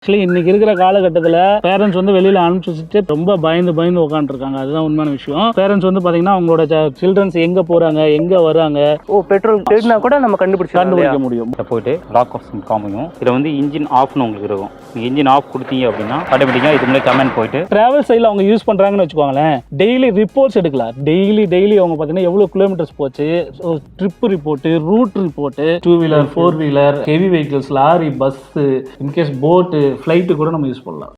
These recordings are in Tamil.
ஆக்சுவலி இன்னைக்கு இருக்கிற காலகட்டத்தில் பேரண்ட்ஸ் வந்து வெளியில் அனுப்பிச்சு வச்சுட்டு ரொம்ப பயந்து உட்காந்துருக்காங்க. அதுதான் உண்மையான விஷயம். பேரண்ட்ஸ் வந்து பார்த்தீங்கன்னா அவங்களோட சில்ட்ரன்ஸ் எங்கே போகிறாங்க எங்கே வராங்க பெட்ரோல் தேடினா கூட நம்ம கண்டுபிடிக்க முடியும். போயிட்டு லாக் ஆப்ஷன் காமிக்கும். இதில் வந்து இன்ஜின் ஆஃப்னு உங்களுக்கு இருக்கும். நீங்கள் இன்ஜின் ஆஃப் கொடுத்தீங்க அப்படின்னா ஆட்டோமேட்டிக்காக இது முன்னாடி கமெண்ட் போயிட்டு டிராவல் சைடில் அவங்க யூஸ் பண்ணுறாங்கன்னு வச்சுக்கோங்களேன். டெய்லி ரிப்போர்ட்ஸ் எடுக்கலாம். டெய்லி அவங்க பார்த்தீங்கன்னா எவ்வளோ கிலோமீட்டர்ஸ் போச்சு, trip report, route report, 2 wheeler 4 wheeler, heavy vehicles, lorry, bus, இன்கேஸ் போட்டு, ஃப்ளைட்டு கூட நம்ம யூஸ் பண்ணலாம்.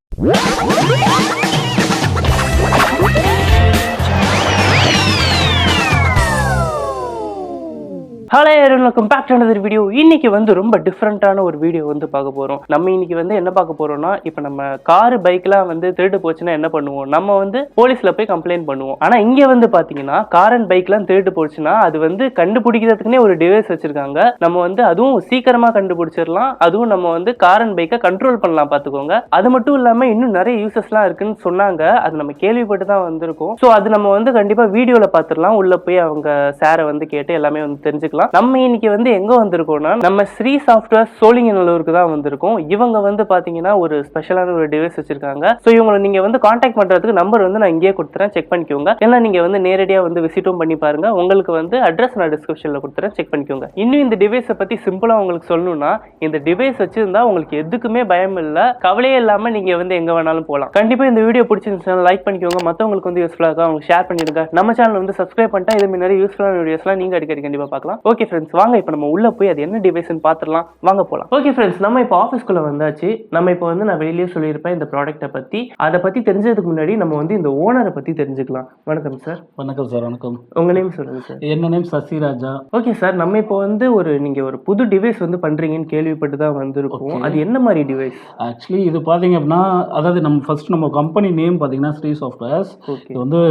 Hello welcome back to another video. இன்னைக்கு வந்து ரொம்ப டிஃப்ரெண்டான ஒரு வீடியோ வந்து பார்க்க போகிறோம். நம்ம இன்னைக்கு வந்து என்ன பார்க்க போகிறோம்னா, இப்போ நம்ம காரு பைக்லாம் வந்து திருடு போச்சுன்னா என்ன பண்ணுவோம், நம்ம வந்து போலீஸில் போய் கம்ப்ளைண்ட் பண்ணுவோம். ஆனால் இங்கே வந்து பார்த்தீங்கன்னா கார் அண்ட் பைக்லாம் திருடு போச்சுன்னா அது வந்து கண்டுபிடிக்கிறதுக்குனே ஒரு டிவைஸ் வச்சுருக்காங்க. நம்ம வந்து அதுவும் சீக்கிரமாக கண்டுபிடிச்சிடலாம். அதுவும் நம்ம வந்து கார் அண்ட் பைக்கை கண்ட்ரோல் பண்ணலாம், பார்த்துக்கோங்க. அது மட்டும் இல்லாமல் இன்னும் நிறைய யூசஸ்லாம் இருக்குன்னு சொன்னாங்க. அது நம்ம கேள்விப்பட்டு தான் வந்திருக்கோம். ஸோ அது நம்ம வந்து கண்டிப்பாக வீடியோவில் பார்த்துடலாம். உள்ளே போய் அவங்க சாரை வந்து கேட்டு எல்லாமே வந்து தெரிஞ்சுக்கலாம். நம்ம இன்னைக்கு வந்து எங்க வந்திருக்கோம்னா, நம்ம ஸ்ரீ சாஃப்ட்வேர் சோழிங்கநல்லூருக்கு தான் வந்திருக்கோம். இவங்க வந்து பாத்தீங்கன்னா ஒரு ஸ்பெஷலான ஒரு டிவைஸ் வச்சிருக்காங்க. சோ இவங்களை நீங்க வந்து கான்டாக்ட் பண்றதுக்கு நம்பர் வந்து நான் இங்கேயே கொடுத்துறேன், செக் பண்ணிக்கோங்க. இல்ல நீங்க வந்து நேரடியா வந்து விசிட்டும் பண்ணி பாருங்க. உங்களுக்கு வந்து அட்ரஸ் நான் டிஸ்கிரிப்ஷன்ல கொடுத்துறேன், செக் பண்ணிக்கோங்க. இன்னும் இந்த டிவைஸை பத்தி சிம்பிளா உங்களுக்கு சொல்லணும்னா, இந்த டிவைஸ் வச்சிருந்தா உங்களுக்கு எதுக்குமே பயம் இல்ல, கவலையே இல்லாம நீங்க வந்து எங்க வேணாலும் போகலாம். கண்டிப்பா இந்த வீடியோ பிடிச்சிருந்துச்சுன்னா லைக் பண்ணிக்கோங்க. மத்தவங்களுக்கு வந்து யூஸ்ஃபுல்லா இருக்கா அவங்க ஷேர் பண்ணிருங்க. நம்ம சேனல் வந்து சப்ஸ்கிரைப் பண்ணிட்டா இது மாதிரி நிறைய யூஸ்ஃபுல்லான வீடியோஸ்லாம் நீங்க அடிக்கடி கண்டிப்பா பார்க்கலாம். ஓகே ஃப்ரெண்ட்ஸ், வாங்க இப்போ நம்ம உள்ள போய் அது என்ன டிவைஸ்னு பார்த்துடலாம். வாங்க போகலாம். ஓகே ஃப்ரெண்ட்ஸ், நம்ம இப்போ ஆஃபீஸ்க்குள்ள வந்தாச்சு. நம்ம இப்போ வந்து நான் வெளியே சொல்லியிருப்பேன் இந்த ப்ராடக்ட்டை பற்றி. அதை பற்றி தெரிஞ்சதுக்கு முன்னாடி நம்ம வந்து இந்த ஓனரை பற்றி தெரிஞ்சுக்கலாம். வணக்கம் சார். வணக்கம் சார். வணக்கம். உங்கள் நேம் சொல்லுங்கள் சார். என்ன நேம் சசிராஜா. ஓகே சார், நம்ம இப்போ வந்து நீங்கள் ஒரு புது டிவைஸ் வந்து பண்ணுறீங்கன்னு கேள்விப்பட்டு தான் வந்திருக்கோம். அது என்ன மாதிரி டிவைஸ்? ஆக்சுவலி இது பார்த்தீங்க அப்படின்னா, அதாவது நம்ம ஃபர்ஸ்ட் நம்ம கம்பெனி நேம் பார்த்தீங்கன்னா ஸ்ரீ சாஃப்ட்வேர்ஸ். இது வந்து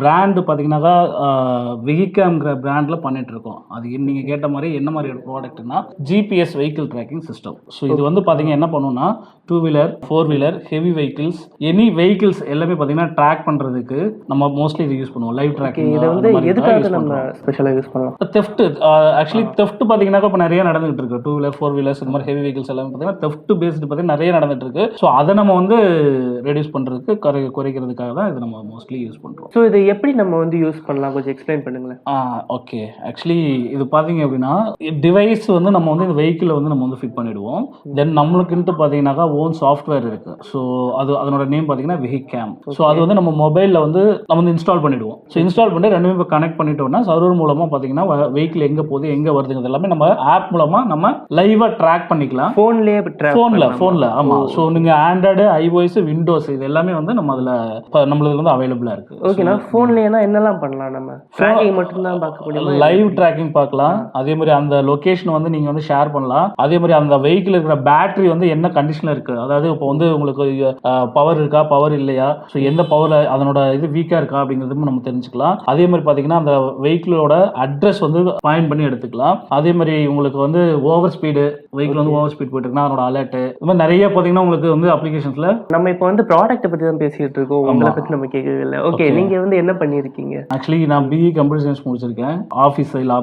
பிராண்டு பார்த்தீங்கன்னாக்கா வெஹிகேம்ங்கிற பிராண்டில் பண்ணிட்டு இருக்கோம். அது நீங்கள் கேட்ட மாதிரி என்ன மாதிரி ஒரு ப்ராடக்ட்னா GPS vehicle tracking system. So இது வந்து பார்த்தீங்கன்னா என்ன பண்ணுன்னா, 2 வீலர் 4 வீலர் ஹெவி வெஹிக்கிள்ஸ், எனி வெஹிக்கிள்ஸ் எல்லாமே பார்த்தீங்கன்னா ட்ராக் பண்ணுறதுக்கு நம்ம மோஸ்ட்லி இது யூஸ் பண்ணுவோம். Live tracking. இதை வந்து எதுக்காக நம்ம ஸ்பெஷலாக யூஸ் பண்ணலாம்? தெஃப்ட். ஆக்சுவலி தெஃப்ட் பார்த்தீங்கன்னா இப்போ நிறைய நடந்துகிட்டு இருக்கு. 2 வீலர் 4 வீலர்ஸ் இந்த மாதிரி ஹெவி வெஹிக்கிள்ஸ் எல்லாமே பார்த்தீங்கன்னா தெஃப்ட் பேஸ்டு பார்த்தீங்கன்னா நிறைய நடந்துட்டு இருக்கு. ஸோ அதை நம்ம வந்து ரெடியூஸ் பண்ணுறதுக்கு குறைக்கிறதுக்காக தான் இது நம்ம மோஸ்ட்லி யூஸ் பண்ணுறோம். ஸோ இதை எப்படி நம்ம வந்து யூஸ் பண்ணலாம், கொஞ்சம் எக்ஸ்பிளைன் பண்ணுங்களேன். ஓகே. ஆக்சுவலி இது பார்த்தீங்க அப்படின்னா, டிவைஸ் வந்து நம்ம வந்து இந்த வெஹிக்கிளை வந்து நம்ம வந்து ஃபிட் பண்ணிடுவோம். தென் நம்மளுக்குன்ட்டு பார்த்தீங்கன்னாக்கா ஓன் சாஃப்ட்வேர் இருக்கு. ஸோ அதனோட நேம் பார்த்தீங்கன்னா Vehicame. ஸோ அது வந்து நம்ம மொபைலில் வந்து நம்ம வந்து இன்ஸ்டால் பண்ணிடுவோம். ஸோ இன்ஸ்டால் பண்ணி ரெண்டுமே இப்போ கனெக்ட் பண்ணிட்டோம்னா சர்வர் மூலமாக பார்த்தீங்கன்னா வெஹிக்கிள் எங்கே போகுது எங்கே வருதுங்கிறது எல்லாமே நம்ம ஆப் மூலமாக நம்ம லைவாக ட்ராக் பண்ணிக்கலாம். ஃபோனில். ஆமாம். ஸோ நீங்கள் ஆண்ட்ராய்டு, iOS, விண்டோஸ் இது எல்லாமே வந்து நம்ம அதில் நம்மளுக்கு வந்து அவைலபிளாக இருக்கு. ஓகேண்ணா. ஃபோன்லேனா என்னெல்லாம் பண்ணலாம்? நம்ம ட்ராக்கிங் மட்டும்தான் பார்க்க முடியும். லைவ் ட்ராக்கிங் பார்க்கலாம். அதே மாதிரி அந்த லொகேஷன் வந்து நீங்க வந்து ஷேர் பண்ணலாம். அதே மாதிரி அந்த வெஹிக்கிள் இருக்கிற பேட்டரி வந்து என்ன கண்டிஷன்ல இருக்கு, அதாவது இப்போ வந்து உங்களுக்கு பவர் இருக்கா, பவர் இல்லையா, ஸோ எந்த பவர்ல அதனோட இது வீக்கா இருக்கா அப்படிங்கிறது நம்ம தெரிஞ்சுக்கலாம். அதே மாதிரி பாத்தீங்கன்னா அந்த வெஹிக்கிளோட அட்ரஸ் வந்து பாயிண்ட் பண்ணி எடுத்துக்கலாம். அதே மாதிரி உங்களுக்கு வந்து ஓவர் ஸ்பீடு, வெஹிக்கிள் வந்து ஓவர் ஸ்பீட் போயிட்டு இருக்குன்னா அதனோட அலர்ட், இந்த மாதிரி நிறைய பாத்தீங்கன்னா உங்களுக்கு வந்து அப்ளிகேஷன்ஸ்ல. நம்ம இப்போ வந்து ப்ராடக்ட்டை பத்தி தான் பேசிட்டு இருக்கோம், உங்களை பத்தி நம்ம கேட்கவே இல்லை. ஓகே, நீங்க வந்து என்ன பண்ணிருக்கீங்க? ஆக்சுவலி நான் BE கம்ப்யூட்டர் சயின்ஸ் முடிச்சிருக்கேன். ஆஃபீஸ் சைடில்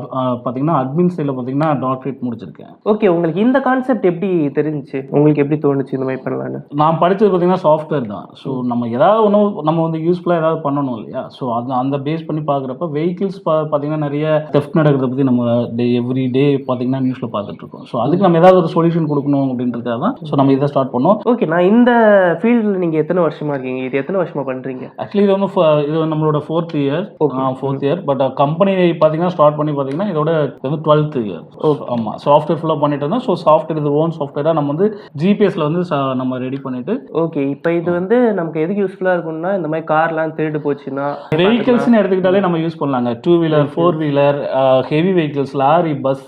பாத்தீங்கன்னா அட்மின் சைடில் பாத்தீங்கன்னா டாக்டரேட் முடிச்சிருக்கேன். ஓகே, உங்களுக்கு இந்த கான்செப்ட் எப்படி தெரிஞ்சுச்சு, உங்களுக்கு எப்படி தோணுச்சு இந்த மாதிரி பண்ணலாம்னு? நான் படிச்சது பார்த்தீங்கன்னா சாஃப்ட்வேர் தான். ஸோ நம்ம ஏதாவது ஒன்று நம்ம வந்து யூஸ்ஃபுல்லாக ஏதாவது பண்ணணும் இல்லையா. ஸோ அந்த பேஸ் பண்ணி பார்க்குறப்ப வெஹிக்கிள்ஸ் பார்த்தீங்கன்னா நிறைய தெஃப்ட் நடக்கிறத பற்றி நம்ம எவ்ரி டே பார்த்தீங்கன்னா நியூஸில் பார்த்துட்டு இருக்கோம். ஸோ அதுக்கு நம்ம ஏதாவது ஒரு சொல்யூஷன் கொடுக்கணும் அப்படின்றதுக்காக தான் ஸோ நம்ம இதை ஸ்டார்ட் பண்ணோம். ஓகே, நான் இந்த ஃபீல்டில் நீங்கள் எத்தனை வருஷமா இருக்கீங்க, இது எத்தனை வருஷமா பண்ணுறீங்க? ஆக்சுவலி இது நம்மளோட 4th இயர். பட் கம்பெனி பார்த்தீங்கன்னா ஸ்டார்ட் பண்ணி பார்த்தீங்கன்னா இதோட 12th இயர். ஆமாம், சாஃப்ட்வேர் ஃபுல்லாக பண்ணிட்டு இருந்தோம். ஸோ சாஃப்ட்வேர் இது ஓன் சாஃப்ட்வேராக நம்ம வந்து ஜிபிஎஸ்ல வந்து நம்ம ரெடி பண்ணிட்டு. ஓகே, இப்போ இது வந்து நமக்கு எதுக்கு யூஸ்ஃபுல்லாக இருக்கும்னா, இந்த மாதிரி கார்லாம் திருடு போச்சுன்னா வெஹிக்கிள்ஸ்னு எடுத்துக்கிட்டாலே நம்ம யூஸ் பண்ணலாங்க. 2 wheeler 4 wheeler heavy vehicles, lorry, bus,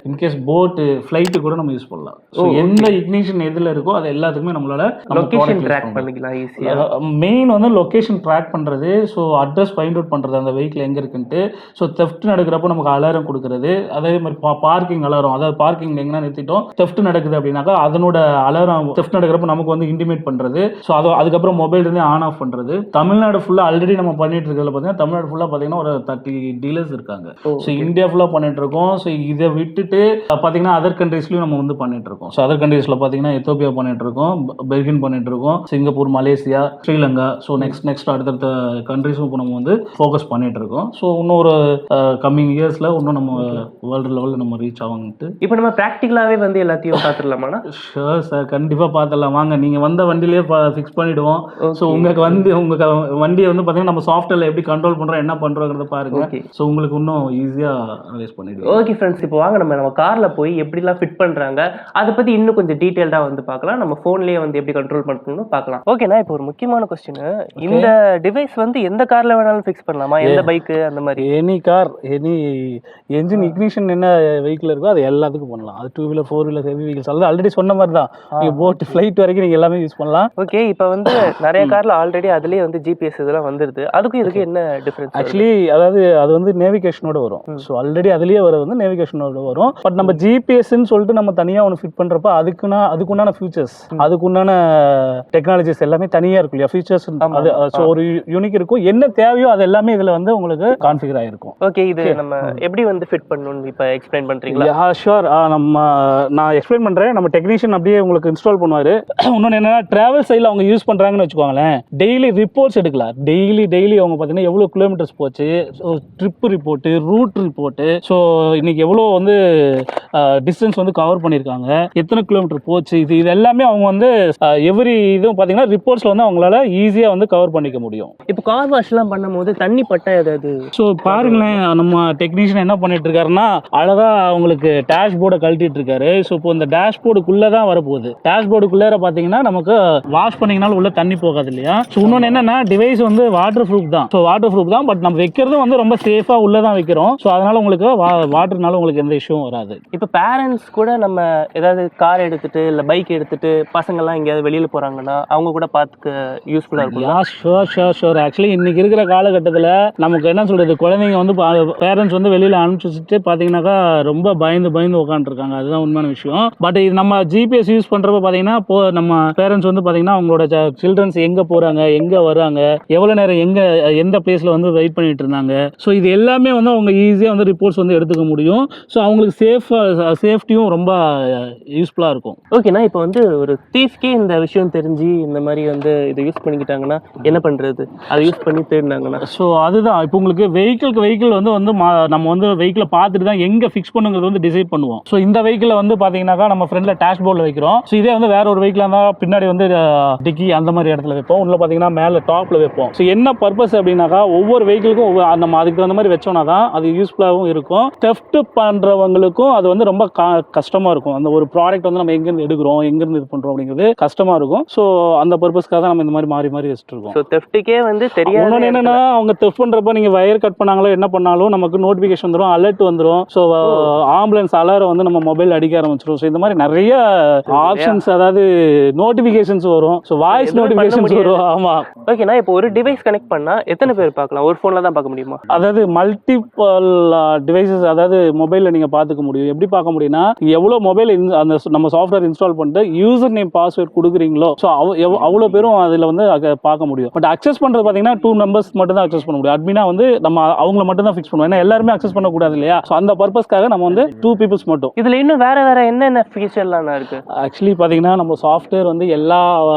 இன்கேஸ் போட்டு, ஃப்ளைட்டு கூட நம்ம யூஸ் பண்ணலாம். ஸோ எந்த இக்னிஷன் எதில் இருக்கோ அது எல்லாத்துக்குமே நம்மளோட லொகேஷன் ட்ராக் பண்ணிக்கலாம் ஈஸியாக. மெயின் வந்து லொகேஷன் ட்ராக் பண்ணுறது, ஸோ அட்ரஸ் ஃபைண்ட் அவுட் பண்ணுறது அந்த வெஹிக்கிள் எங்கே இருக்குன்ட்டு. ஸோ தெஃப்ட் நடக்கிறப்போ நமக்கு அலர அலாரம் கொடுக்கறது, அதே மாதிரி பார்க்கிங் அலாரம், அதாவது பார்க்கிங் எங்கன்னா நிறுத்திட்டோம் தெஃப்ட் நடக்குது அப்படின்னாக்கா அதனோட அலாரம் தெஃப்ட் நடக்கிறப்ப நமக்கு வந்து இன்டிமேட் பண்றது. ஸோ அதுக்கப்புறம் மொபைல் இருந்தே ஆன் ஆஃப் பண்றது. தமிழ்நாடு ஃபுல்லா ஆல்ரெடி நம்ம பண்ணிட்டு இருக்கிறதுல பார்த்தீங்கன்னா தமிழ்நாடு ஃபுல்லா பார்த்தீங்கன்னா ஒரு 30 டீலர்ஸ் இருக்காங்க. ஸோ இந்தியா ஃபுல்லா பண்ணிட்டு இருக்கோம். ஸோ இதை விட்டுட்டு பார்த்தீங்கன்னா அதர் கண்ட்ரீஸ்லயும் நம்ம வந்து பண்ணிட்டு இருக்கோம். ஸோ அதர் கண்ட்ரீஸ்ல பார்த்தீங்கன்னா எத்தோப்பியா பண்ணிட்டு இருக்கோம், பெர்கின் பண்ணிட்டு இருக்கோம், Singapore, Malaysia, Sri Lanka. So next அடுத்தடுத்த கண்ட்ரீஸும் இப்போ நம்ம வந்து ஃபோக்கஸ் பண்ணிட்டு இருக்கோம். ஸோ இன்னும் ஒரு கம்மிங் இயர்ஸ்ல இன்னும் நம்ம வேர்ல்டு லெவலில் நம்ம ரீச் ஆகும்ட்டு. இப்போ நம்ம ப்ராக்டிக்கலாவே வந்து எல்லாத்தையும் பார்த்துடலாமாண்ணா? ஷூர் சார், கண்டிப்பாக பார்த்துடலாம். வாங்க, நீங்கள் வந்த வண்டியிலே ஃபிக்ஸ் பண்ணிவிடுவோம். ஸோ உங்களுக்கு வந்து வண்டியை வந்து பார்த்தீங்கன்னா நம்ம சாஃப்ட்வேரில் எப்படி கண்ட்ரோல் பண்ணுறோம், என்ன பண்ணுறோங்கிறத பாருங்க. ஸோ உங்களுக்கு இன்னும் ஈஸியாக அனலைஸ் பண்ணிவிடுவோம். ஓகே ஃப்ரெண்ட்ஸ், இப்போ வாங்க நம்ம காரில் போய் எப்படிலாம் ஃபிட் பண்ணுறாங்க அதை பற்றி இன்னும் கொஞ்சம் டீட்டெயில்டாக வந்து பார்க்கலாம். நம்ம ஃபோன்லேயே வந்து எப்படி கண்ட்ரோல் பண்ணணும்னு பார்க்கலாம். ஓகேண்ணா, இப்போ ஒரு முக்கியமான கொஸ்டின், இந்த டிவைஸ் வந்து எந்த காரில் வேணாலும் ஃபிக்ஸ் பண்ணலாமா? எந்த பைக்கு அந்த மாதிரி? Any car, any engine ignition என்ன வெஹிக்கிள் இருக்கோ அது எல்லாத்துக்கும் பண்ணலாம். அது 2 வீலர் 4 வீலர் ஹெவி வெஹிக்கிள்ஸ் அது ஆல்ரெடி சொன்ன மாதிரி தான். நீங்கள் போட் ஃப்ளைட் வரைக்கும் நீங்கள் எல்லாமே யூஸ் பண்ணலாம். ஓகே, இப்போ வந்து நிறைய காரில் ஆல்ரெடி அதுலேயே வந்து ஜிபிஎஸ் இதெல்லாம் வந்துடுது. அதுக்கும் இதுக்கு என்ன டிஃப்ரென்ஸ்? ஆக்சுவலி அதாவது அது வந்து நேவிகேஷனோட வரும். ஸோ ஆல்ரெடி அதுலேயே வர வந்து நேவிகேஷனோட வரும். பட் நம்ம ஜிபிஎஸ்ன்னு சொல்லிட்டு நம்ம தனியாக ஒன்று ஃபிட் பண்ணுறப்ப அதுக்குண்டான ஃபியூச்சர்ஸ், அதுக்குண்டான டெக்னாலஜிஸ் எல்லாமே தனியாக இருக்கும் இல்லையா, ஃபீச்சர்ஸ். அது ஸோ ஒரு யூனிக் இருக்கும். என்ன தேவையோ அது எல்லாமே இதில் வந்து உங்களுக்கு கான்ஃபிகர் ஆகிருக்கும். ஓகே, இது நம்ம எப்படி வந்து ஃபிட் பண்ணணும்னு இப்போ எக்ஸ்பிளைன் பண்ணுறீங்களா? ஷூர், நான் எக்ஸ்பிளைன் பண்ணுறேன். நம்ம டெக்னீஷியன் அப்படியே உங்களுக்கு இன்ஸ்டால் பண்ணுவார். இன்னொன்று என்னன்னா, டிராவல் சைடில் அவங்க யூஸ் பண்ணுறாங்கன்னு வச்சுக்கோங்களேன், டெய்லி ரிப்போர்ட்ஸ் எடுக்கலாம். டெய்லி அவங்க பார்த்தீங்கன்னா எவ்வளோ கிலோமீட்டர்ஸ் போச்சு, trip report, route report, so இன்னைக்கு எவ்வளோ வந்து டிஸ்டன்ஸ் வந்து கவர் பண்ணியிருக்காங்க, எத்தனை கிலோமீட்டர் போச்சு, இது எல்லாமே அவங்க வந்து எவ்ரி இதுவும் பார்த்தீங்கன்னா ரிப்போர்ட்ஸில் வந்து அவங்களால ஈஸியாக வந்து கவர் பண்ணிக்க முடியும். இப்போ கார் வாஷ்லாம் பண்ணும்போது தண்ணி பட்டா ஏதாவது? ஸோ பாருங்களேன், நம்ம டெக்னீஷியன் என்ன பண்ணிட்டு இருக்காருன்னா அழகா அவங்களுக்கு டேஷ்போர்டை கழட்டிட்டு இருக்காரு. ஸோ இப்போ இந்த டேஷ்போர்டுக்குள்ளே தான் வரப்போகுது. டேஷ்போர்டுக்குள்ளே பார்த்தீங்கன்னா நமக்கு வாஷ் பண்ணிங்கனாலும் உள்ள தண்ணி போகாது இல்லையா. ஸோ இன்னொன்று என்னன்னா, டிவைஸ் வந்து வாட்டர் ப்ரூஃப் தான். ஸோ வாட்டர் ப்ரூஃப் தான், பட் நம்ம வைக்கிறதும் வந்து ரொம்ப சேஃபாக உள்ளே தான் வைக்கிறோம். ஸோ அதனால உங்களுக்கு வாட்டர்னால உங்களுக்கு எந்த இஷ்யூவும் வராது. இப்போ பேரண்ட்ஸ் கூட நம்ம ஏதாவது கார் எடுத்துட்டு இல்லை பைக் எடுத்துட்டு பசங்கள்லாம் எங்கேயாவது வெளியில் போகிறாங்கன்னா அவங்க கூட பார்த்துக்க யூஸ்ஃபுல்லாக இருக்கும். ஷோர். ஆக்சுவலி இன்னைக்கு இருக்கிற காலகட்டத்தில் நமக்கு என்ன சொல்றது, குழந்தைங்க வந்து பேரண்ட்ஸ் வந்து வெளியில் அனுப்பிச்சுட்டு பார்த்தீங்கன்னாக்கா ரொம்ப பயந்து உட்காந்துருக்காங்க. அதுதான் உண்மையான விஷயம். பட் இது நம்ம ஜிபிஎஸ் யூஸ் பண்ணுறப்ப பார்த்தீங்கன்னா நம்ம பேரண்ட்ஸ் வந்து பார்த்தீங்கன்னா அவங்களோட சில்ட்ரன்ஸ் எங்கே போகிறாங்க, எங்கே வராங்க, எவ்வளோ நேரம் எந்த பிளேஸில் வந்து வெயிட் பண்ணிட்டு இருந்தாங்க. ஸோ இது எல்லாமே வந்து அவங்க ஈஸியாக வந்து ரிப்போர்ட்ஸ் வந்து எடுத்துக்க முடியும். ஸோ அவங்களுக்கு சேஃப்டியும் ரொம்ப யூஸ்ஃபுல்லாக இருக்கும். ஓகேண்ணா, இப்போ வந்து ஒரு தீஃப்கே இந்த விஷயம் தெரிஞ்சு இந்த மாதிரி வந்து இதை யூஸ் பண்ணிக்கிட்டாங்கன்னா என்ன பண்ணுறது? அதை யூஸ் பண்ணி தேடினாங்கன்னா ஸோ அதுதான் இப்போ உங்களுக்கு வெஹிக்கிள் வந்து நம்ம வந்து வெஹிக்கிளை பார்த்துட்டு தான் எங்கே ஃபிக்ஸ் பண்ணுங்கிறது வந்து டிசைட் பண்ணுவோம். ஸோ இந்த வெஹிக்கிளை வந்து பார்த்தீங்கன்னாக்கா நம்ம ஃப்ரண்ட்ல டேஷ்போர்டில் வைக்கிறோம். ஸோ இதே வந்து வேற ஒரு வெஹிக்கிளாக இருந்தால் பின்னாடி வந்து டிக்கி அந்த மாதிரி இடத்துல வைப்போம். உள்ள பார்த்தீங்கன்னா மேலே டாப்பில் வைப்போம். ஸோ என்ன பர்பஸ் அப்படின்னாக்கா ஒவ்வொரு வெஹிக்கிளுக்கும் நம்ம அதுக்கு தகுந்த மாதிரி வச்சோம்னா தான் அது யூஸ்ஃபுல்லாகவும் இருக்கும். தெஃப்ட் பண்ணுறவங்களுக்கும் அது வந்து ரொம்ப கஷ்டமாக இருக்கும். அந்த ஒரு ப்ராடக்ட் வந்து நம்ம எங்கேருந்து எடுக்கிறோம், எங்கேருந்து இது பண்ணுறோம் அப்படிங்கிறது கஷ்டமாக இருக்கும். ஸோ அந்த பர்பஸ்க்காக தான் நம்ம இந்த மாதிரி மாறி வச்சுட்டு இருக்கோம். ஸோ தெஃப்ட்டுக்கே வந்து தெரியாது. என்னன்னா, அவங்க தெஃப்ட் பண்ணுறப்ப நீங்கள் வயர் கட் பண்ணாங்களோ என்ன பண்ணாலும் நமக்கு நோட்டிஃபிகேஷன் வந்துடும், அலர்ட் வந்துடும். ஸோ ஆம்புலன்ஸ் அலாரம் வந்து நம்ம மொபைல் அடிக்க ஆரம்பிச்சிடும். ஸோ இந்த மாதிரி நிறைய ஆப்ஷன்ஸ், அதாவது நோட்டிஃபிகேஷன்ஸ் வரும். ஸோ வாய்ஸ் நோட்டிஃபிகேஷன்ஸ் வரும். ஆமாம். ஓகேண்ணா, இப்போ ஒரு டிவைஸ் கனெக்ட் பண்ணால் எத்தனை பேர் பார்க்கலாம்? ஒரு ஃபோனில் தான் பார்க்க முடியுமா? அதாவது மல்டிபிள் டிவைசஸ், அதாவது மொபைலில் நீங்கள் பார்த்துக்க முடியும். எப்படி பார்க்க முடியும்னா, எவ்வளோ மொபைல் அந்த நம்ம சாஃப்ட்வேர் இன்ஸ்டால் பண்ணிட்டு யூசர் நேம் பாஸ்வேர்ட் கொடுக்குறீங்களோ ஸோ அவ்வளோ பேரும் அதில் வந்து பார்க்க முடியும். பட் அக்சஸ் பண்ணுறது பார்த்தீங்கன்னா 2 மெம்பர்ஸ் மட்டும் தான் அக்சஸ் பண்ண முடியும். அட்மினா வந்து நம்ம அவங்கள மட்டும் தான் ஃபிக்ஸ் பண்ணுவோம். ஏன்னா எல்லாருமே அக்சஸ் பண்ணக்கூடாது இல்லையா. ஸோ அந்த பர்பஸ்க்காக நம்ம வந்து 2 பீப்புள்ஸ் மட்டும். இதில் இன்னும் வேற என்னென்ன ஃபீச்சர்லாம் இருக்கு? ஆக்சுவலி பார்த்தீங்கன்னா நம்ம சாஃப்ட்வேர் வந்து எல்லா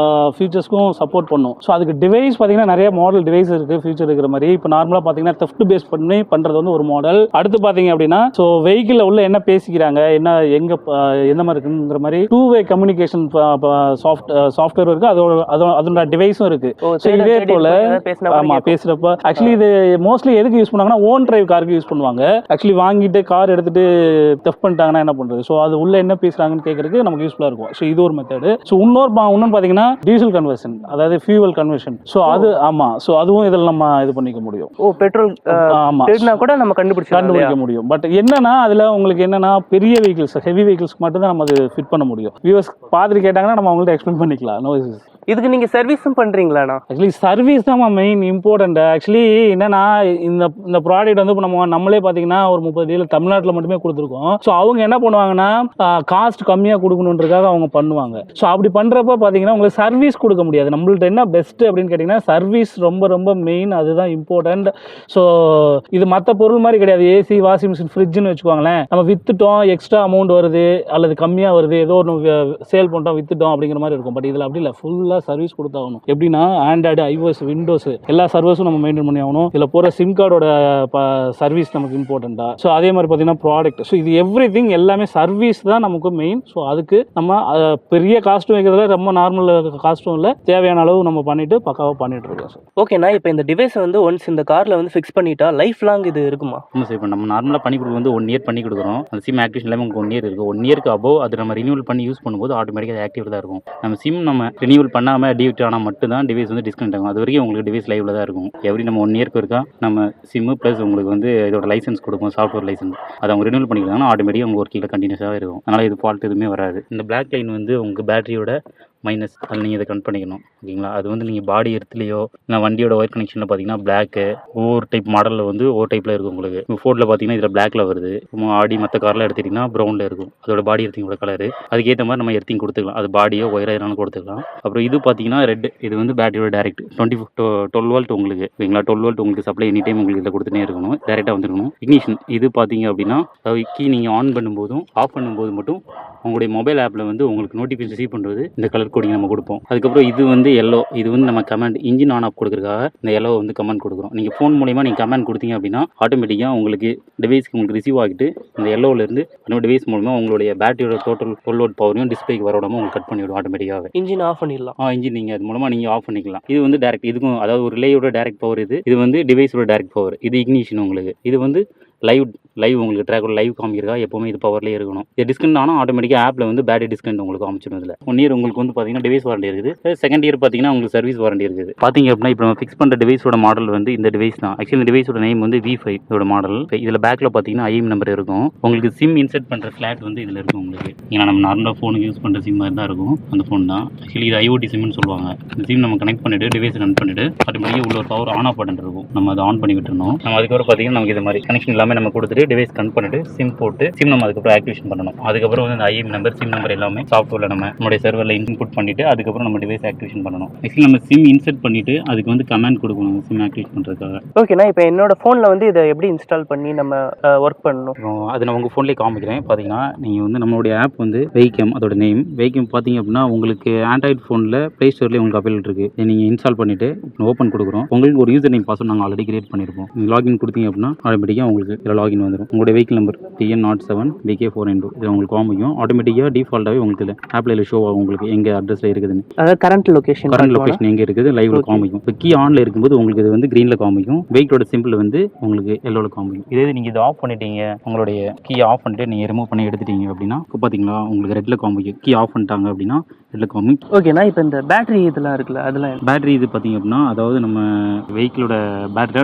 ஃபீச்சர்ஸ்க்கும் சப்போர்ட் பண்ணும். ஸோ அதுக்கு டிவைஸ் பார்த்தீங்கன்னா நிறைய மாடல் டிவைஸ் இருக்கு, ஃபீச்சர் இருக்கிற மாதிரி. இப்போ நார்மலாக பார்த்தீங்கன்னா தெஃப்ட் பேஸ் பண்ணி பண்ணுறது வந்து ஒரு மாடல். அடுத்து பார்த்தீங்க அப்படின்னா ஸோ வெஹிக்கிளில் உள்ள என்ன பேசிக்கிறாங்க, என்ன எங்கே எந்த மாதிரி இருக்குங்கிற மாதிரி 2-வே கம்யூனிகேஷன் சாஃப்ட்வேர் இருக்கு, அதோட டிவைஸும் இருக்கு. ஸோ இதே போல பேசுறப்ப ஆக்சுவலி இது மோஸ்ட்லி எதுக்கு யூஸ் பண்ணுவாங்கன்னா ஓன் டிரைவ் காருக்கு யூஸ் பண்ணுவாங்க. ஆக்சுவலி வாங்கிட்டு கார் எடுத்துட்டு தெஃப்ட் பண்ணிட்டாங்கன்னா என்ன பண்றது? ஸோ அது உள்ள என்ன பேசுறாங்கன்னு கேட்கறதுக்கு நமக்கு யூஸ்ஃபுல்லா இருக்கும். ஸோ இது ஒரு மெத்தட். ஸோ இன்னொன்று பார்த்தீங்கன்னா டீசல் கன்வர்ஷன், அதாவது ஃபியூவல் கன்வர்ஷன். ஸோ அது ஆமா. ஸோ அதுவும் இதில் நம்ம இது பண்ணிக்க முடியும். பெட்ரோல் ஆமா கூட நம்ம கண்டுபிடிக்க முடியும். பட் என்னன்னா அதுல உங்களுக்கு என்னன்னா பெரிய வெஹிக்கிள்ஸ், ஹெவி வெஹிக்கிள்ஸ்க்கு மட்டும் தான் நம்ம அது ஃபிட் பண்ண முடியும். வியூவர்ஸ் பார்த்துட்டு கேட்டாங்கன்னா நம்ம அவங்கள்ட்ட எக்ஸ்பிளைன் பண்ணிக்கலாம். No issues. இதுக்கு நீங்க சர்வீஸும் பண்றீங்களாண்ணா? ஆக்சுவலி சர்வீஸ் தான் மெயின் இம்பார்ட்டன்ட். ஆக்சுவலி என்னன்னா இந்த ப்ராடக்ட் வந்து இப்போ நம்மளே பார்த்தீங்கன்னா ஒரு 30 டீலர் தமிழ்நாட்டில் மட்டுமே கொடுத்துருக்கோம். ஸோ அவங்க என்ன பண்ணுவாங்கன்னா காஸ்ட் கம்மியாக கொடுக்கணுன்றதுக்காக அவங்க பண்ணுவாங்க. ஸோ அப்படி பண்ணுறப்ப பார்த்தீங்கன்னா உங்களுக்கு சர்வீஸ் கொடுக்க முடியாது. நம்மள்ட்ட என்ன பெஸ்ட் அப்படின்னு கேட்டிங்கன்னா சர்வீஸ் ரொம்ப ரொம்ப மெயின், அதுதான் இம்பார்ட்டன்ட். ஸோ இது மற்ற பொருள் மாதிரி கிடையாது. ஏசி, வாஷிங் மிஷின், ஃப்ரிட்ஜ்னு வச்சுக்கோங்களேன். நம்ம வித்துட்டோம், எக்ஸ்ட்ரா அமௌண்ட் வருது அல்லது கம்மியாக வருது, ஏதோ ஒன்று சேல் பண்ணிட்டோம் வித்துட்டோம் அப்படிங்கிற மாதிரி இருக்கும். பட் இதில் அப்படி இல்லை, ஃபுல்லாக சர்வீஸ் கொடுத்தாகணும். எப்படின்னா ஆண்ட்ராய்டு, ஐஓஎஸ், விண்டோஸ் எல்லா சர்வீஸும் நம்ம மெயின்டைன் பண்ணி ஆகணும். இதில் போகிற சிம் கார்டோட சர்வீஸ் நமக்கு இம்பார்ட்டண்டா. ஸோ அதே மாதிரி பார்த்தீங்கன்னா ப்ராடக்ட். ஸோ இது எவ்ரிதிங் எல்லாமே சர்வீஸ் தான் நமக்கு மெயின். ஸோ அதுக்கு நம்ம பெரிய காஸ்ட்டும் வைக்கிறதுல ரொம்ப நார்மல் காஸ்ட்டும் இல்லை, தேவையான அளவு நம்ம பண்ணிட்டு பக்காவாக பண்ணிட்டு இருக்கோம் சார். ஓகேண்ணா, இப்போ இந்த டிவைஸ் வந்து ஒன்ஸ் இந்த காரில் வந்து ஃபிக்ஸ் பண்ணிட்டா லைஃப் லாங் இது இருக்குமா? ஆமாம் சார். இப்போ நம்ம நார்மலாக பண்ணி கொடுக்குறது வந்து 1 இயர் பண்ணி கொடுக்குறோம். அந்த சிம் ஆக்டிவேஷன் எல்லாமே உங்களுக்கு 1 இயர் இருக்குது. 1 இயருக்கு அபோவ் அது நம்ம ரினியூவல் பண்ணி யூஸ் பண்ணும்போது ஆட்டோமேட்டிக்காக அது ஆக்டிவ் தான் இருக்கும். நம்ம சிம் நம்ம ரினியூவல் பண்ணாமல் டியூட் ஆனால் மட்டும்தான் டிவைஸ் வந்து டிஸ்கனெக்ட் ஆகும். அது வரைக்கும் உங்களுக்கு டிவைஸ் லைவ்ல தான் இருக்கும். எவ்ரி நம்ம 1 இயருக்கு இருக்கா நம்ம சிம்மு ப்ளஸ் உங்களுக்கு வந்து இதோட லைசன்ஸ் கொடுக்கும், சாஃப்ட்வேர் லைசன்ஸ். அதை அவங்க ரினியூவல் பண்ணிக்கிறாங்கன்னா ஆட்டோமேட்டிக்காக உங்கள் ஒர்க்கில் கண்டினியூஸாக இருக்கும். அதனால் இது ஃபால்ட் எதுவுமே வராது. இந்த பிளாக் லைன் வந்து உங்கள் பேட்டரியோட மைனஸ், அதில் நீங்கள் இதை கனெக்ட் பண்ணிக்கணும். ஓகேங்களா? அது வந்து நீங்கள் பாடி எர்த்துலையோ இல்லை வண்டியோட ஒயர் கனெக்ஷனில் பார்த்தீங்கன்னா பிளாக்கு ஒவ்வொரு டைப் மாடலில் வந்து ஒவ்வொரு டைப்பில் இருக்கும். உங்களுக்கு இப்போ ஃபோர்டில் பார்த்தீங்கன்னா இதில் பிளாக்ல வருது. ஆடி மற்ற காரில் எடுத்துக்கிட்டிங்கன்னா ப்ரௌனில் இருக்கும். அதோட பாடி எர்த்திங்கோட கலரு. அதுக்கேற்ற மாதிரி நம்ம எர்த்திங் கொடுத்துக்கலாம். அது பாடியோ ஒயரோ எதனாலும் கொடுத்துக்கலாம். அப்புறம் இது பார்த்தீங்கன்னா ரெட், இது வந்து பேட்டரியோட டேரக்ட் 12 வோல்ட் உங்களுக்கு. ஓகேங்களா? 12 வோல்ட் உங்களுக்கு சப்ளை எனி டைம் உங்களுக்கு இதில் கொடுத்துட்டே இருக்கணும், டேரெக்டாக வந்துருக்கணும். இக்னிஷன் இது பார்த்தீங்க அப்படின்னா அதாவது கீ நீங்கள் ஆன் பண்ணும்போதும் ஆஃப் பண்ணும்போது மட்டும் உங்களுடைய மொபைல் ஆப்பில் வந்து உங்களுக்கு நோட்டிஃபிகேஷன் ரிசீவ் பண்ணுறது இந்த கலர் கோடிங் நம்ம கொடுப்போம். அதுக்கப்புறம் இது வந்து எல்லோ, இது வந்து நம்ம கமெண்ட் இன்ஜின் ஆன் ஆஃப் கொடுக்குறதுக்காக இந்த எல்லோ வந்து கமெண்ட் கொடுக்குறோம். நீங்கள் ஃபோன் மூலிமா நீங்கள் கமெண்ட் கொடுத்தீங்க அப்படின்னா ஆட்டோமேட்டிக்காக உங்களுக்கு டிவைஸ்க்கு உங்களுக்கு ரிசீவ் ஆகிட்டு இந்த எல்லோவிலேருந்து நம்ம டிவைஸ் மூலமாக உங்களுடைய பேட்டரியோட டோட்டல் 12 வோல்ட் பவரையும் டிஸ்பிளேக்கு வராமல் உங்களுக்கு கட் பண்ணிவிடும் ஆட்டோமேட்டிக்காக. இன்ஜின் ஆஃப் பண்ணிடலாம். இன்ஜின் நீங்கள் அது மூலமாக நீங்கள் ஆஃப் பண்ணிக்கலாம். இது வந்து டேரக்ட், இதுக்கும் அதாவது ஒரு ரிலேயோட டேரக்ட் பவர். இது வந்து டிவைஸோட டேரக்ட் பவர். இது இக்னிஷன் உங்களுக்கு. இது வந்து லைவ் உங்களுக்கு ட்ராக்கோட லைவ் காமிக்கிறதா எப்போவுமே இது பவர்லேயே இருக்கணும். இது டிஸ்கவுண்ட் ஆனால் ஆட்டோமேட்டிக்காக ஆப்பில் வந்து பேட்டரி டிஸ்கவுண்ட் உங்களுக்கு காமிச்சிடும். இதில் 1 இயர் உங்களுக்கு வந்து பார்த்தீங்கன்னா டிவைஸ் வாரண்டி இருக்குது. செகண்ட் இயர் பார்த்தீங்கன்னா உங்களுக்கு சர்வீஸ் வாரண்டி இருக்குது. பார்த்தீங்க அப்படின்னா இப்போ நம்ம ஃபிக்ஸ் பண்ணுற டிவைஸோட மாடல் வந்து இந்த டிவைஸ் தான். ஆக்சுவலி இந்த டிவைஸோட நேம் வந்து V5 இதோட மாடல். இதில் பேக்கில் பார்த்தீங்கன்னா IM நம்பர் இருக்கும். உங்களுக்கு சிம் இன்செர்ட் பண்ணுற ஃப்ளாட் வந்து இதில் இருக்கும் உங்களுக்கு. ஏன்னா நம்ம நார்மலாக ஃபோனுக்கு யூஸ் பண்ணுற சிம் மாதிரி தான் இருக்கும் அந்த ஃபோன் தான். ஆக்சுவலி இது IoT சிம்னு சொல்லுவாங்க. இந்த சிம் நம்ம கனெக்ட் பண்ணிவிட்டு டிவைஸ் கனெக்ட் பண்ணிவிட்டு ஆட்டோமேட்டிக்காக உள்ள ஒரு பவர் ஆன் ஆஃப் பட்டன் இருக்கும். நம்ம அதை ஆன் பண்ணி விட்டுருணும். நம்ம அதுக்கப்புறம் பார்த்தீங்கன்னா நமக்கு இது மாதிரி கனெக்ஷன் எல்லாமே நம்ம கொடுத்துட்டு டிவைஸ் கனெக்ட் பண்ணிட்டு சிம் போட்டு சிம் நம்ம அதுக்கப்புறம் ஆக்டிவேஷன் பண்ணணும். அதுக்கப்புறம் வந்து இந்த IM நம்பர், சிம் நம்பர் எல்லாமே சாஃப்ட்வேர்ல நம்மளுடைய சர்வரில் இன்புட் பண்ணிட்டு அதுக்கப்புறம் நம்ம டிவைஸ் ஆக்டிவேஷன் பண்ணணும். ஆக்சுவலி நம்ம சிம் இன்செர்ட் பண்ணிட்டு அதுக்கு வந்து கமெண்ட் கொடுக்கணும் சிம் ஆக்டிவேட் பண்ணுறதுக்காக. ஓகேண்ணா, இப்போ என்னோட ஃபோனில் வந்து இதை எப்படி இன்ஸ்டால் பண்ணி நம்ம ஒர்க் பண்ணணும்? அது நான் உங்கள் ஃபோன்லேயே காமிக்கிறேன். பார்த்தீங்கன்னா நீங்கள் வந்து நம்மளுடைய ஆப் வந்து Vehicame, அதோட நேம் Vehicame. பார்த்தீங்க அப்படின்னா உங்களுக்கு ஆண்ட்ராய்ட் ஃபோனில் ப்ளே ஸ்டோர்லேயே உங்களுக்கு அவைலபிள் இருக்குது. நீங்கள் இன்ஸ்டால் பண்ணிவிட்டு ஓப்பன் கொடுக்குறோம். உங்களுக்கு ஒரு யூசர் நேம் பாஸ்வேர்ட் நாங்கள் ஆல்ரெடி கிரியேட் பண்ணியிருப்போம். நீங்கள் லாகின் கொடுத்தீங்க அப்படின்னா ஆட்டோமேட்டிக்காக உங்களுக்கு இதில் லாகின் வந்துடும். உங்களுடைய வெஹிக்கிள் நம்பர் TN07 VK492 இது உங்களுக்கு காமிக்கும். ஆட்டோமேட்டிக்காக டிஃபால்ட்டாகவே உங்களுக்கு இதில் ஆப்பில் ஷோ ஆகும் உங்களுக்கு எங்கே அட்ரஸில் இருக்குதுன்னு. அதாவது கரண்ட் லொகேஷன் எங்கே இருக்குது லைவ்ல காமிக்கும். இப்போ கீ ஆனில் இருக்கும்போது உங்களுக்கு இது வந்து க்ரீனில் காமிக்கும். வெஹிக்கிளோட சிம்பிள் வந்து உங்களுக்கு எல்லோவில் காமிக்கும். இதே நீங்கள் இதை ஆஃப் பண்ணிட்டீங்க, உங்களுடைய கீ ஆஃப் பண்ணிட்டு நீங்கள் ரிமூவ் பண்ணி எடுத்துட்டீங்க அப்படின்னா இப்போ பார்த்தீங்களா உங்களுக்கு ரெட்டில் காமிக்கும். கீ ஆஃப் பண்ணிட்டாங்க அப்படின்னா ரெட்டில் காமிக்கும். ஓகேண்ணா, இப்போ இந்த பேட்டரி இதெல்லாம் இருக்குல்ல, அதெல்லாம் பேட்டரி இது பார்த்தீங்க அப்படின்னா அதாவது நம்ம வெஹிக்கிளோட பேட்டரி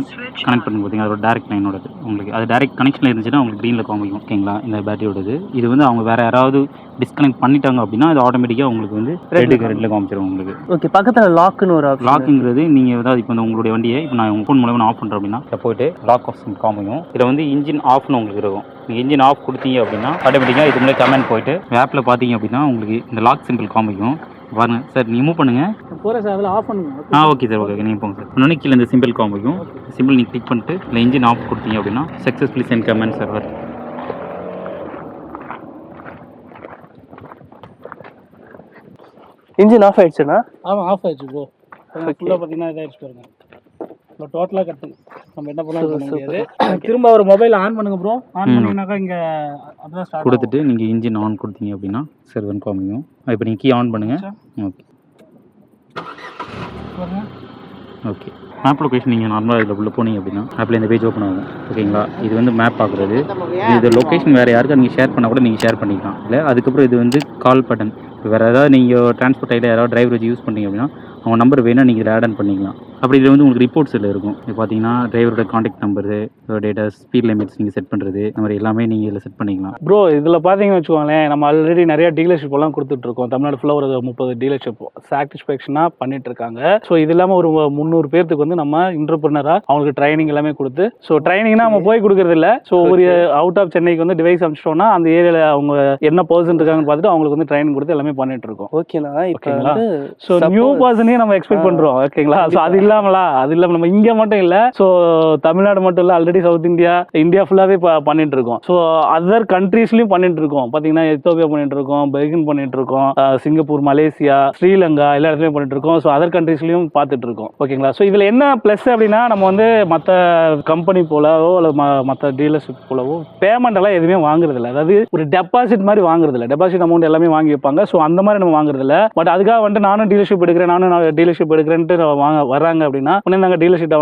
கனெக்ட் பண்ணி பார்த்தீங்க அதோட டேரக்ட் லைனோட உங்களுக்கு அது டேரக்ட் கனெக்ஷனில் இருந்துச்சுன்னா உங்களுக்கு க்ரீனில் காமிக்கும். ஓகேங்களா? இந்த பேட்டரியோடது இது வந்து அவங்க வேறு யாராவது டிஸ்கனெக்ட் பண்ணிட்டாங்க அப்படின்னா அது ஆட்டோமேட்டிக்காக உங்களுக்கு வந்து ரெட்டில் காமிச்சிடும் உங்களுக்கு. ஓகே, பக்கத்தில் லாக்குன்னு ஒரு லாக்குங்கிறது நீங்கள் ஏதாவது இப்போ உங்களுடைய வண்டியை இப்போ நான் உங்கள் ஃபோன் மூலமாக ஆஃப் பண்ணுறேன் அப்படின்னா இதை போய்ட்டு லாக் ஆப்ஷன் காமிக்கும். இதில் வந்து இன்ஜின் ஆஃப்னு உங்களுக்கு இருக்கும். நீங்கள் இன்ஜின் ஆஃப் கொடுத்தீங்க அப்படின்னா ஆட்டோமேட்டிக்காக இது முன்னாடி கமெண்ட் போய்ட்டு ஆப்பில் பார்த்தீங்க அப்படின்னா உங்களுக்கு இந்த லாக் சிம்பிள் காமிக்கும். பாருங்க சார், நீங்கள் மூவ் பண்ணுங்கள். போகிறேன் சார், அதில் ஆஃப் பண்ணுங்க. ஓகே சார், ஓகே நீங்கள் போங்க சார். இன்னொன்று கீழே இந்த சிம்பிள் காமிக்கும். சிம்பிள் நீங்கள் கிளிக் பண்ணிட்டு இல்லை இன்ஜின் ஆஃப் கொடுத்தீங்க அப்படின்னா successfully sent command server. Engine off ஆயிடுச்சுண்ணா? ஆமாம், ஆஃப் ஆயிடுச்சு ப்ரோ. ஃபுல்லாக பார்த்தீங்கன்னா இதாகிடுச்சு பாருங்க. இப்போ டோட்டலாக கட்டு நம்ம என்ன பண்ணலாம் முடியாது. திரும்ப ஒரு மொபைல் ஆன் பண்ணுங்க ப்ரோ. ஆன் பண்ணிங்கனாக்கா இங்கே அதான் ஸ்டார்ட் கொடுத்துட்டு நீங்கள் இன்ஜின் ஆன் கொடுத்தீங்க அப்படின்னா சர்வர் காமிக்கும். இப்போ நீங்கள் கீ ஆன் பண்ணுங்கள். Okay okay. மேப் லொக்கேஷன் நீங்கள் நார்மலாக இதில் உள்ள போனீங்க அப்படின்னா ஆப்பில் இந்த பேஜ் ஓப்பன் ஆகும். ஓகேங்களா? இது வந்து மேப் பார்க்குறது. இது லொக்கேஷன் வேறு யாருக்கும் நீங்கள் ஷேர் பண்ணால் கூட நீங்கள் ஷேர் பண்ணிக்கலாம். இல்லை அதுக்கப்புறம் இது வந்து கால் பட்டன். இப்போ வேறு ஏதாவது நீங்கள் டிரான்ஸ்போர்ட் ஐடியா யாராவது டிரைவர் வச்சு யூஸ் பண்ணிங்க அப்படின்னா அவங்க நம்பர் வேணால் நீங்கள் இதில் ஆட் ஆன் பண்ணிக்கலாம். அப்படி இதில் வந்து உங்களுக்கு ரிப்போர்ட்ஸ் இதில் இருக்கும். இப்போ பார்த்தீங்கன்னா டிரைவரோட contact number, data, speed limits நீங்கள் செட் பண்ணுறது, இந்த மாதிரி எல்லாமே நீங்கள் இதில் செட் பண்ணிக்கலாம். ப்ரோ இதில் பார்த்தீங்கன்னு வச்சுக்கோங்களேன், நம்ம ஆல்ரெடி நிறைய டீலர்ஷிப் எல்லாம் கொடுத்துட்ருக்கோம். தமிழ்நாடு ஃபுல்லாக ஒரு 30 டீலர்ஷிப் சாட்டிஸ்ஃபேக்ஷனாக பண்ணிட்டு இருக்காங்க. ஸோ இது இல்லாமல் ஒரு 300 பேருக்கு வந்து நம்ம இன்டர்பிரினராக அவங்களுக்கு ட்ரைனிங் எல்லாமே கொடுத்து, ஸோ ட்ரைனிங்னா நம்ம போய் கொடுக்குறது இல்லை. ஸோ ஒரு அவுட் ஆஃப் சென்னைக்கு வந்து டிவைஸ் அனுப்பிச்சிட்டோம்னா அந்த ஏரியாவில் அவங்க என்ன பர்சன் இருக்காங்கன்னு பார்த்துட்டு அவங்களுக்கு வந்து ட்ரைனிங் கொடுத்து எல்லாமே பண்ணிட்டு இருக்கோம். ஓகேண்ணா. ஓகேங்களா? ஸோ நியூ பர்சனையும் நம்ம எக்ஸ்பெக்ட் பண்ணுறோம். ஓகேங்களா? ஸோ அது இல்லாமல் நம்ம இங்கே மட்டும் இல்லை, ஸோ தமிழ்நாடு மட்டும் இல்லை, ஆல்ரெடி சவுத் இந்தியா ஃபுல்லாகவே பண்ணிட்டு இருக்கோம். ஸோ அதர் கண்ட்ரீஸ்லையும் பண்ணிட்டு இருக்கோம். பார்த்தீங்கன்னா எத்தோப்பியா பண்ணிட்டு இருக்கோம், பெகின் பண்ணிட்டு இருக்கோம், சிங்கப்பூர், மலேசியா, ஸ்ரீலங்கா எல்லா இடத்துலையும் பண்ணிட்டு இருக்கோம். ஸோ அதர் கண்ட்ரீஸ்லையும் பார்த்துட்டு இருக்கோம். ஓகேங்களா? ஸோ இதில் என்ன ப்ளஸ் அப்படின்னா நம்ம வந்து மற்ற கம்பெனி போலவோ இல்லை மற்ற டீலர்ஷிப் போலவோ பேமெண்ட் எல்லாம் எதுவுமே வாங்குறது இல்லை. அதாவது ஒரு டெபாசிட் மாதிரி வாங்குறது இல்லை. டெபாசிட் அமௌண்ட் எல்லாமே வாங்கி வைப்பாங்க. ஸோ அந்த மாதிரி நம்ம வாங்குறது இல்லை. பட் அதுக்காக வந்துட்டு நானும் டீலர்ஷிப் எடுக்கிறேன்ட்டு வராங்க அப்படின்னா நாங்கள் டீலர்ஷிப்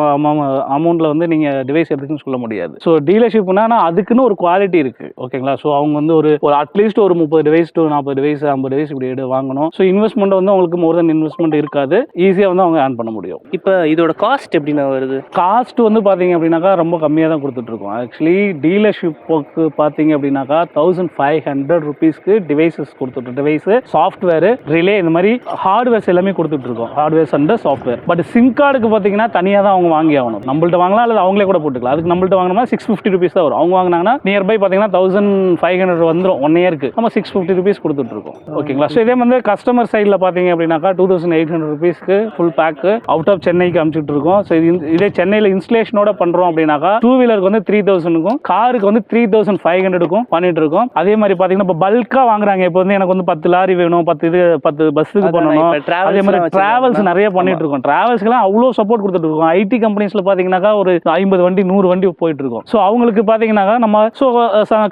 அமௌண்ட்ல வந்து நீங்க டிவைஸ் எடுத்துன்னு சொல்ல முடியாது. ஸோ டீலர்ஷிப்னா அதுக்குன்னு ஒரு குவாலிட்டி இருக்கு. ஓகேங்களா? ஸோ அவங்க வந்து ஒரு அட்லீஸ்ட் ஒரு 30 டிவைஸ் டு 40 டிவைஸ் 50 டிவைஸ் இப்படி வாங்கணும். ஸோ இன்வெஸ்ட்மெண்ட் வந்து அவங்களுக்கு மோர் தென் இன்வெஸ்ட்மெண்ட் இருக்காது. ஈஸியாக வந்து அவங்க ஏர்ன் பண்ண முடியும். இப்போ இதோட காஸ்ட் எப்படின்னா வருது? காஸ்ட் வந்து பார்த்தீங்க அப்படின்னாக்கா ரொம்ப கம்மியாக தான் கொடுத்துட்டு இருக்கோம். ஆக்சுவலி டீலர்ஷிப்புக்கு பார்த்தீங்க அப்படின்னாக்கா 1500 ருபீஸ்க்கு டிவைசஸ் கொடுத்துட்டு, டிவைஸ், சாஃப்ட்வேர், ரிலே, இந்த மாதிரி ஹார்ட்வேர்ஸ் எல்லாமே கொடுத்துட்டு இருக்கோம். Hardwares and software. But sim கார்டுக்கு பார்த்தீங்கன்னா தனியாக தான் அவங்க வாங்கி ஆகணும். நம்மள்ட்ட வாங்கலாம் அல்லது அவங்களே கூட போட்டுக்கலாம். அதுக்கு நம்மள்ட்ட வாங்கினா 650 ருபீஸ் தான் வரும். அவங்க வாங்கினாங்கன்னா நியர்பை பார்த்தீங்கன்னா 1500 வந்துடும் 1 இயருக்கு. நம்ம 650 ருபீஸ் கொடுத்துட்டு இருக்கோம். ஓகேங்களா? ஸோ இதே வந்து கஸ்டமர் சைடில் பார்த்தீங்க அப்படின்னாக்கா 2800 ருபீஸ்க்கு ஃபுல் பேக்கு அவுட் ஆஃப் சென்னைக்கு அனுப்பிச்சுட்டு இருக்கோம். ஸோ இதே சென்னையில் இன்ஸ்டலேஷனோட பண்ணுறோம் அப்படின்னாக்கா 2 வீலருக்கு வந்து 3000க்கும் காருக்கு வந்து 3500க்கும் பண்ணிட்டு இருக்கோம். அதே மாதிரி பார்த்தீங்கன்னா இப்போ பல்காக வாங்குறாங்க. இப்போ வந்து எனக்கு வந்து 10 லாரி வேணும், 10 பஸ்ஸுக்கு பண்ணணும். அதே மாதிரி டிராவல்ஸ் நிறைய பண்ணிட்டு இருக்கோம். டிராவல்ஸ்க்குலாம் அவ்வளோ சப்போர்ட் கொடுத்துட்டு இருக்கோம். ஐடி கம்பெனிஸ்ல பார்த்தீங்கன்னாக்கா ஒரு 50 வண்டி 100 வண்டி போயிட்டு இருக்கோம். ஸோ அவங்களுக்கு பார்த்தீங்கன்னாக்கா நம்ம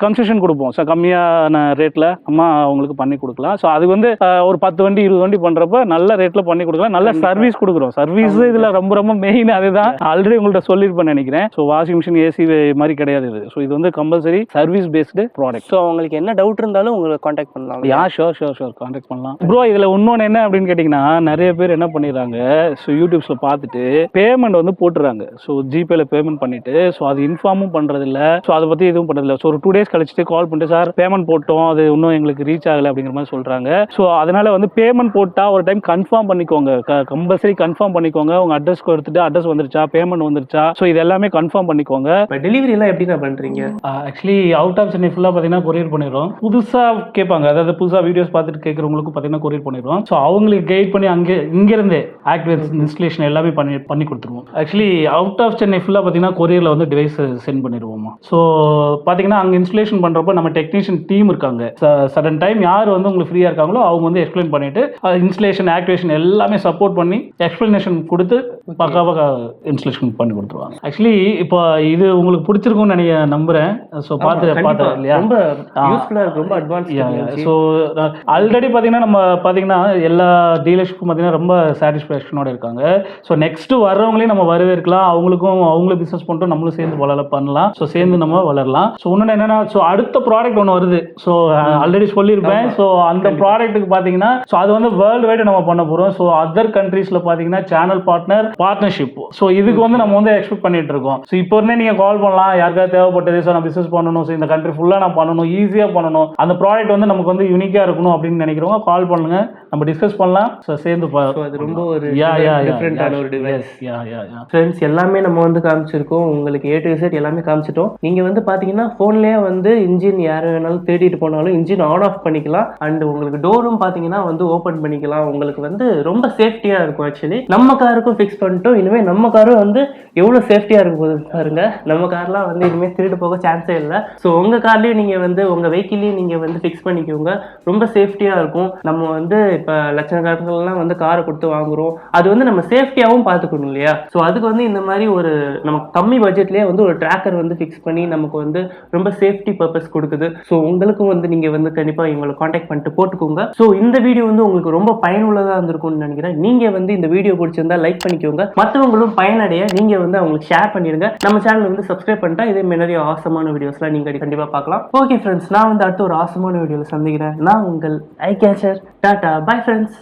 கன்செஷன் கொடுப்போம். ஸோ கம்மியான ரேட்டில் நம்ம அவங்களுக்கு பண்ணி கொடுக்கலாம். ஸோ அது வந்து ஒரு 10 வண்டி 20 வண்டி பண்ணுறப்ப நல்ல ரேட்டில் பண்ணி கொடுக்கலாம். நல்ல சர்வீஸ் கொடுக்குறோம். சர்வீஸ் இதில் ரொம்ப மெயின். அதுதான் ஆல்ரெடி உங்கள்கிட்ட சொல்லியிருப்பேன் நினைக்கிறேன். ஸோ வாஷிங் மிஷின், ஏசி மாதிரி கிடையாது இது. ஸோ இது வந்து compulsory service based product. So அவங்களுக்கு என்ன டவுட் இருந்தாலும் உங்களை காண்டாக்ட் பண்ணலாம். ஷோர் காண்டாக்ட் பண்ணலாம் ப்ரோ. இதில் இன்னொன்று என்ன அப்படின்னு கேட்டிங்கன்னா நிறைய பேர் என்ன பண்ணிடுறாங்க, ஸோ யூடியூப்ஸில் பார்த்துட்டு பேமெண்ட் வந்து போட்டுறாங்க. ஸோ ஜிபேல பேமெண்ட் பண்ணிட்டு ஸோ அது இன்ஃபார்மும் பண்ணுறதில்ல. ஸோ அதை பற்றி எதுவும் பண்ணுறதில்ல. ஸோ ஒரு 2 days கழிச்சுட்டு கால் பண்ணிட்டு சார் பேமெண்ட் போட்டோம், அது இன்னும் எங்களுக்கு ரீச் ஆகலை அப்படிங்கிற மாதிரி சொல்கிறாங்க. ஸோ அதனால வந்து பேமெண்ட் போட்டால் ஒரு டைம் கன்ஃபார்ம் பண்ணிக்கோங்க. கம்பல்சரி கன்ஃபார்ம் பண்ணிக்கோங்க. உங்கள் அட்ரஸ்க்கு எடுத்துட்டு அட்ரஸ் வந்துருச்சா, பேமெண்ட் வந்துருச்சா, ஸோ இது எல்லாமே கன்ஃபார்ம் பண்ணிக்கோங்க. டெலிவரி எல்லாம் எப்படி பண்ணுறீங்க? ஆக்சுவலி அவுட் ஆஃப் சென்னை ஃபுல்லாக பார்த்தீங்கன்னா கொரியர் பண்ணிடுறோம். புதுசாக கேட்பாங்க, அதாவது புதுசாக வீடியோஸ் பார்த்துட்டு கேட்குறவங்களுக்கு பார்த்தீங்கன்னா கொரியர் பண்ணிடுவோம். ஸோ அவங்களுக்கு கைட் பண்ணி இங்கேருந்தே ஆக்டிவேட் இன்ஸ்டலேஷன் எல்லாமே பண்ணி கொடுத்துருவோம். ஆக்சுவலி அவுட் ஆஃப் சென்னை ஃபுல்லாக பார்த்தீங்கன்னா கொரியரில் வந்து டிவைஸ் சென்ட் பண்ணிடுவோமா. ஸோ பார்த்தீங்கன்னா அங்கே இன்ஸ்டலேஷன் பண்ணுறப்போ நம்ம டெக்னீஷியன் டீம் இருக்காங்க. சடன் டைம் யார் வந்து உங்களுக்கு ஃப்ரீயாக இருக்காங்களோ அவங்க வந்து எக்ஸ்பிளைன் பண்ணிட்டு இன்ஸ்டலேஷன், ஆக்டிவேஷன் எல்லாமே சப்போர்ட் பண்ணி எக்ஸ்பிளனேஷன் கொடுத்து பக்காவாக இன்ஸ்டலேஷன் பண்ணி கொடுத்துருவாங்க. ஆக்சுவலி இப்போ இது உங்களுக்கு பிடிச்சிருக்கும்னு நம்புறேன். ஸோ பார்த்து இல்லையா, ரொம்ப யூஸ்ஃபுல்லாக இருக்கு, ரொம்ப அட்வான்ஸ். ஸோ ஆல்ரெடி பார்த்தீங்கன்னா நம்ம பார்த்தீங்கன்னா எல்லா டீலர்ஷிப்பும் பார்த்தீங்கன்னா ரொம்ப சாட்டிஸ்ஃபேக்ஷனோட இருக்காங்க. ஸோ நெக்ஸ்ட் வர்றவங்களையும் நம்ம வரவேற்கலாம். அவங்களும் பிஸ்னஸ் பண்ணிட்டு நம்மளும் சேர்ந்து பண்ணலாம். ஸோ சேர்ந்து நம்ம வளரலாம். ஸோ இன்னொன்று என்னன்னா, ஸோ அடுத்த ப்ராடக்ட் ஒன்று வருது. ஸோ ஆல்ரெடி சொல்லியிருப்பேன். ஸோ அந்த ப்ராடக்ட்டுக்கு பார்த்தீங்கன்னா ஸோ அது வந்து வேர்ல்டு வைடு நம்ம பண்ண போகிறோம். ஸோ அதர் கண்ட்ரீஸ்ல பார்த்தீங்கன்னா சேனல் பார்ட்னர்ஷிப். ஸோ இதுக்கு வந்து நம்ம வந்து எக்ஸ்பெக்ட் பண்ணிட்டு இருக்கோம். ஸோ இப்போ இருந்தே நீங்கள் கால் பண்ணலாம், யாருக்காவது தேவைப்பட்டது, ஸோ நான் பிஸ்னஸ் பண்ணணும், ஸோ இந்த கண்ட்ரி ஃபுல்லாக நான் பண்ணணும், ஈஸியாக பண்ணணும், அந்த ப்ராடக்ட் வந்து நமக்கு வந்து யூனிக்காக இருக்கணும் அப்படின்னு நினைக்கிறவங்க கால் பண்ணுங்க, நம்ம டிஸ்கஸ் பண்ணலாம். ஸோ சேர்ந்து அது ரொம்ப ஒரு டிஃபரெண்டான ஒரு டிவைஸ். ஃப்ரெண்ட்ஸ் எல்லாமே நம்ம வந்து காமிச்சிருக்கோம். உங்களுக்கு A to Z எல்லாமே காமிச்சிட்டோம். நீங்கள் வந்து பார்த்தீங்கன்னா ஃபோன்லேயே வந்து இன்ஜின் யார் வேணாலும் தேடிட்டு போனாலும் இன்ஜின் ஆன் ஆஃப் பண்ணிக்கலாம். அண்ட் உங்களுக்கு டோரும் பார்த்தீங்கன்னா வந்து ஓப்பன் பண்ணிக்கலாம். உங்களுக்கு வந்து ரொம்ப சேஃப்டியாக இருக்கும். ஆக்சுவலி நம்ம காருக்கும் ஃபிக்ஸ் பண்ணிட்டோம். இனிமேல் நம்ம காரும் வந்து எவ்வளோ சேஃப்டியாக இருக்கும் போது பாருங்க. நம்ம கார்லாம் வந்து இனிமேல் திருட்டு போக சான்ஸே இல்லை. ஸோ உங்கள் கார்லேயும் நீங்கள் வந்து உங்கள் வெஹிக்கிள்லையும் நீங்கள் வந்து ஃபிக்ஸ் பண்ணிக்கோங்க. ரொம்ப சேஃப்டியாக இருக்கும். நம்ம வந்து இப்போ லட்சக்கணக்கிலாம் வந்து காரை கொடுத்து வாங்குறோம். அது வந்து நம்ம சேஃப்டியாகவும் பார்த்துக்கணும் இல்லையா. ஸோ அதுக்கு வந்து இந்த மாதிரி ஒரு நமக்கு கம்மி பட்ஜெட்லேயே வந்து ஒரு ட்ராக்கர் வந்து ஃபிக்ஸ் பண்ணி நமக்கு வந்து ரொம்ப சேஃப்டி பர்பஸ் கொடுக்குது. ஸோ உங்களுக்கும் வந்து நீங்கள் வந்து கண்டிப்பாக இவங்களை காண்டாக்ட் பண்ணிட்டு போட்டுக்கோங்க. ஸோ இந்த வீடியோ வந்து உங்களுக்கு ரொம்ப பயனுள்ளதாக இருந்திருக்கும்னு நினைக்கிறேன். நீங்கள் வந்து இந்த வீடியோ பிடிச்சிருந்தா லைக் பண்ணிக்கோங்க. மற்றவங்களும் பயனடைய நீங்கள் வந்து அவங்களுக்கு ஷேர் பண்ணிடுங்க. நம்ம சேனல் வந்து சப்ஸ்கிரைப் பண்ணிட்டா இதே மாதிரி நிறைய ஆசமான வீடியோஸ்லாம் நீங்கள் கண்டிப்பாக பார்க்கலாம். ஓகே ஃப்ரெண்ட்ஸ், நான் வந்து அடுத்த ஒரு ஆசமான வீடியோவில் சந்திக்கிறேன். நான் உங்கள் ஐ கேச்சர். Tata, bye friends.